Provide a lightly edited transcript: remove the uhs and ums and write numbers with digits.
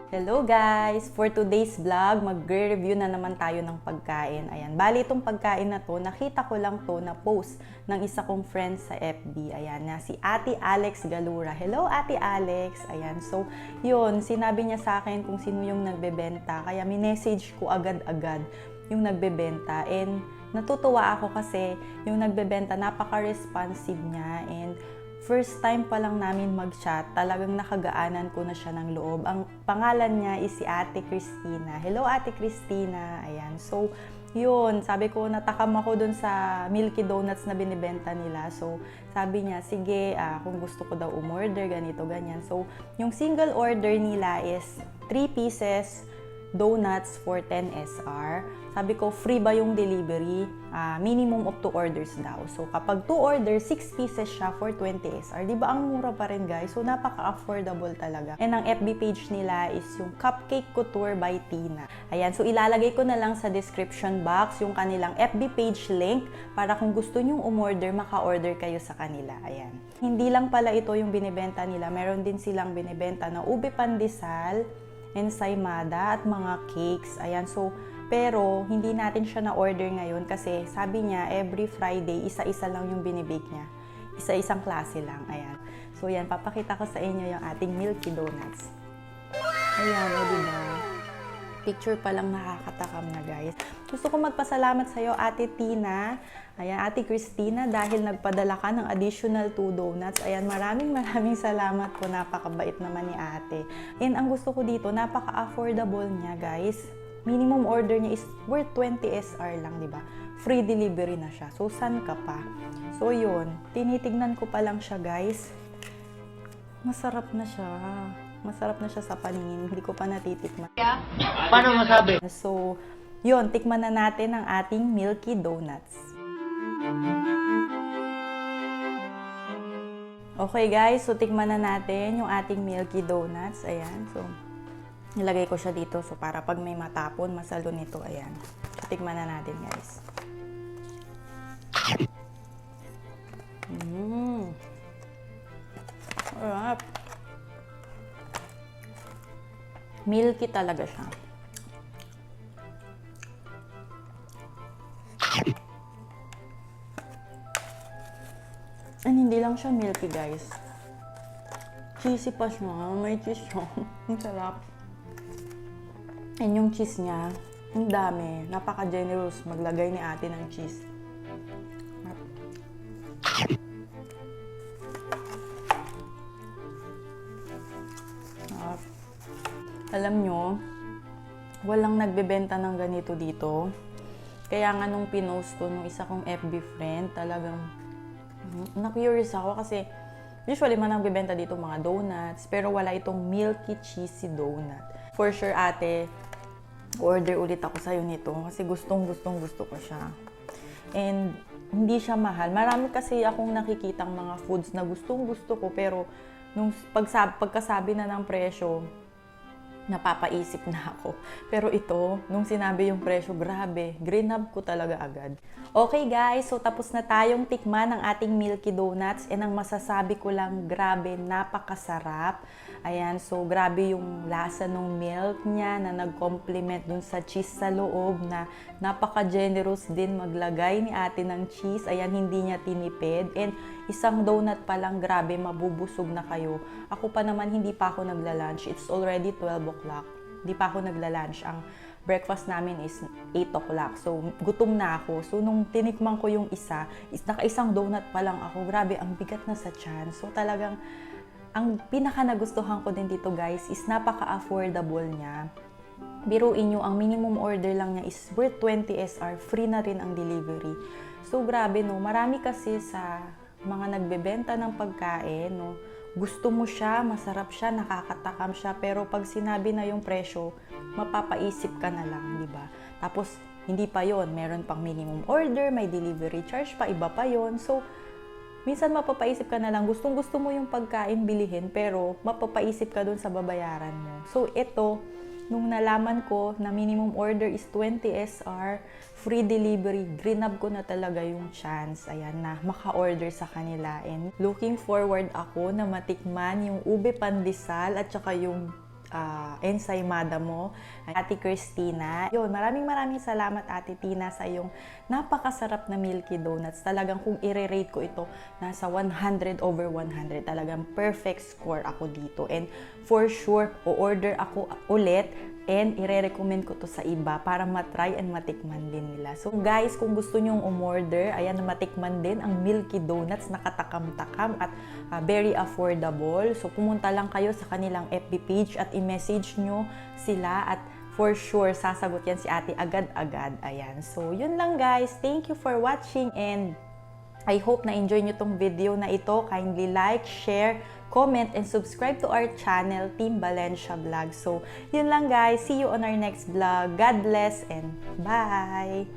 Hello guys! For today's vlog, mag-review na naman tayo ng pagkain. Ayan, bali itong pagkain na to, nakita ko lang to na post ng isa kong friend sa FB. Ayan, na si Ate Alex Galura. Hello Ate Alex! Ayan, so yun, sinabi niya sa akin kung sino yung nagbebenta. Kaya minessage ko agad-agad yung nagbebenta. And natutuwa ako kasi yung nagbebenta, napaka-responsive niya. And first time pa lang namin mag-chat, talagang nakagaanan ko na siya ng loob. Ang pangalan niya is si Ate Christina. Hello Ate Christina. Ayan. So, yun. Sabi ko, natakam ako dun sa Milky Donuts na binibenta nila. So, sabi niya, sige, kung gusto ko daw umorder, ganito, ganyan. So, yung single order nila is 3 pieces donuts for 10 SR. Sabi ko, free ba yung delivery? Minimum of 2 orders daw. So, kapag 2 orders, 6 pieces siya for 20 SR. Di ba ang mura pa rin, guys? So, napaka-affordable talaga. And ang FB page nila is yung Cupcake Couture by Tina. Ayan, so ilalagay ko na lang sa description box yung kanilang FB page link para kung gusto nyong umorder, maka-order kayo sa kanila. Ayan. Hindi lang pala ito yung binibenta nila. Meron din silang binibenta na ube pandesal, ensaymada at mga cakes. Ayan, so pero hindi natin siya na-order ngayon kasi sabi niya every Friday isa-isa lang yung binibake niya. Isa-isang klase lang. Ayan. So yan, papakita ko sa inyo yung ating Milky Donuts. Ayan, o diba? Picture pa lang nakakatakam na, guys. Gusto ko magpasalamat sa iyo, Ate Tina. Ayan, Ate Christina, dahil nagpadala ka ng additional 2 donuts. Ayan, maraming salamat po. Napakabait naman ni Ate. And ang gusto ko dito, napaka-affordable niya, guys. Minimum order niya is worth 20 SR lang, di ba? Free delivery na siya. So, saan ka pa? So, yun. Tinitignan ko pa lang siya, guys. Masarap na siya. Masarap na siya sa paningin. Hindi ko pa natitikman. Paano masabi? So, yun. Tikman na natin ang ating Milky Donuts. Okay, guys. So, tikman na natin yung ating Milky Donuts. Ayan. So, nilagay ko siya dito. So, para pag may matapon, masalo nito. Ayan. So, tikman na natin, guys. Sarap. Milky talaga siya. And hindi lang siya milky, guys. Cheesy pa siya. May cheese siya. Ang sarap. And yung cheese niya, ang dami. Napaka-generous maglagay ni ate ng cheese. Alam nyo, walang nagbebenta ng ganito dito. Kaya nga nung pinost to nung isa kong FB friend, talagang na-curious ako kasi usually man nagbebenta dito mga donuts, pero wala itong milky cheesy donut. For sure, ate, order ulit ako sa'yo nito kasi gusto ko siya. And hindi siya mahal. Marami kasi akong nakikitang mga foods na gusto ko, pero nung pagkasabi na ng presyo, napapaisip na ako. Pero ito, nung sinabi yung presyo, grabe, grinab ko talaga agad. Okay guys, so tapos na tayong tikman ng ating Milky Donuts and ang masasabi ko lang, grabe, napakasarap. Ayan, so grabe yung lasa ng milk niya na nag-complement dun sa cheese sa loob na napaka-generous din maglagay ni ate ng cheese. Ayan, hindi niya tinipid. And isang donut pa lang, grabe, mabubusog na kayo. Ako pa naman, hindi pa ako nagla-lunch. It's already 12 o'clock. Hindi pa ako nagla-lunch. Ang breakfast namin is 8 o'clock. So, gutom na ako. So, nung tinikman ko yung isa, naka-isang donut pa lang ako. Grabe, ang bigat na sa tiyan. So, talagang, ang pinaka nagustuhan ko din dito, guys, is napaka-affordable niya. Biruin nyo, ang minimum order lang niya is worth 20 SR. Free na rin ang delivery. So, grabe, no? Marami kasi sa mga nagbebenta ng pagkain, no? Gusto mo siya, masarap siya, nakakatakam siya, pero pag sinabi na yung presyo, mapapaisip ka na lang, di ba? Tapos, hindi pa yon, meron pang minimum order, may delivery charge pa, iba pa yon. So, minsan mapapaisip ka na lang, gustong-gusto mo yung pagkain bilihin, pero mapapaisip ka dun sa babayaran mo. So, ito, nung nalaman ko na minimum order is 20 SR, free delivery, grinab ko na talaga yung chance, ayan, na maka-order sa kanila. And looking forward ako na matikman yung ube pandesal at saka yung ensaymada mo, Ate Christina. Yun, maraming salamat Ate Tina sa iyong napakasarap na Milky Donuts. Talagang kung i-rate ko ito, nasa 100 over 100. Talagang perfect score ako dito. And for sure, o-order ako ulit and i-recommend ko to sa iba para matry and matikman din nila. So guys, kung gusto nyong umorder, ayan, matikman din ang Milky Donuts, nakatakam-takam at very affordable. So pumunta lang kayo sa kanilang FB page at i-message nyo sila at for sure, sasagot yan si ate agad-agad. Ayan. So yun lang guys. Thank you for watching and I hope na-enjoy nyo tong video na ito. Kindly like, share, comment, and subscribe to our channel, Team Valencia Vlog. So, yun lang guys. See you on our next vlog. God bless and bye!